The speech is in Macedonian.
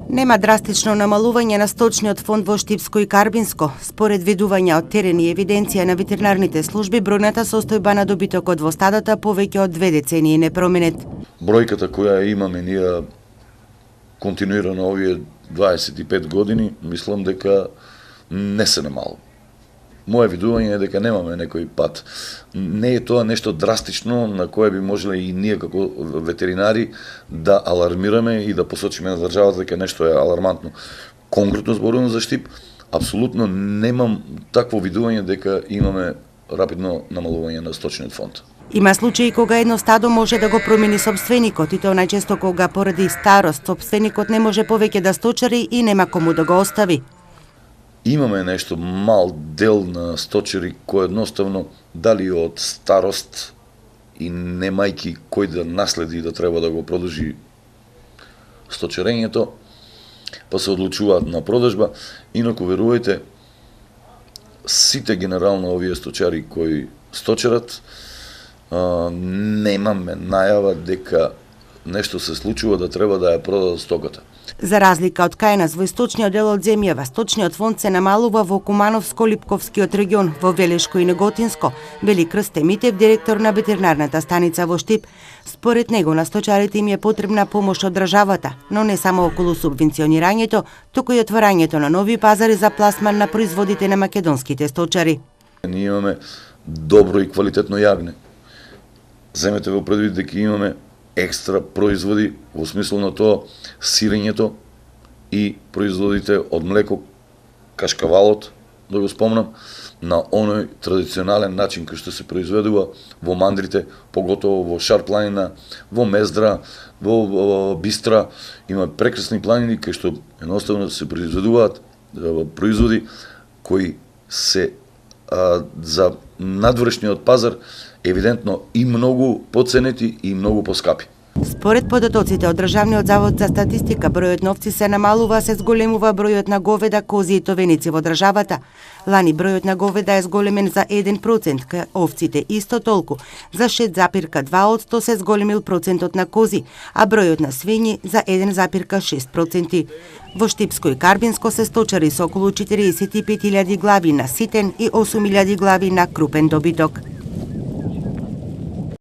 Нема драстично намалување на сточниот фонд во Штипско и Карбинско. Според видувања од терен и евиденција на ветеринарните служби, бројната состојба на добитокот во стадата повеќе од 2 децении не променет. Бројката која имаме ние континуирано овие 25 години, мислам дека не се немало. Моје видување е дека немаме некој пат. Не е тоа нешто драстично на кое би можеле и ние како ветеринари да алармираме и да посочиме на државата дека нешто е алармантно. Конкретно зборувам за Штип, апсолутно немам такво видување дека имаме рапидно намалување на сточниот фонд. Има случаи кога едно стадо може да го промени собственикот, и тоа најчесто кога поради старост собственикот не може повеќе да сточари и нема кому да го остави. Имаме нешто мал дел на сточари кој едноставно дали од старост и немајки кој да наследи да треба да го продолжи сточарењето, па се одлучуваат на продажба. Инаку верувајте, сите генерално овие сточари кои сточарат, немаме најава дека нешто се случува да треба да ја продадат стоката. За разлика од кај нас во источниот дел од земјава, сточниот фонд се намалува во Кумановско-Липковскиот регион, во Велешко и Неготинско, вели Крсте Митев, директор на ветеринарната станица во Штип. Според него на сточарите им е потребна помош од државата, но не само околу субвенционирањето, туку и отварањето на нови пазари за пласман на производите на македонските сточари. Ние имаме добро и квалитетно јагне. Земете во предвид дека имаме екстра производи во смисло на тоа сирењето и производите од млеко, кашкавалот, да го спомнам, на оној традиционален начин кој што се произведува во мандрите, поготово во Шар планина, во Мездра, во Бистра. Има прекрасни планини кои што едноставно се произведуваат производи кои се за надвршниот пазар евидентно и многу поценети и многу поскапи. Според податоците од Државниот завод за статистика, бројот на овци се намалува, се зголемува бројот на говеда, кози и товеници во државата. Лани бројот на говеда е зголемен за 1%, кај овците исто толку. За 6,2% се зголемил процентот на кози, а бројот на свињи за 1,6%. Во Штипско и Карбинско се сточари со околу 45.000 глави на ситен и 8.000 глави на крупен добиток.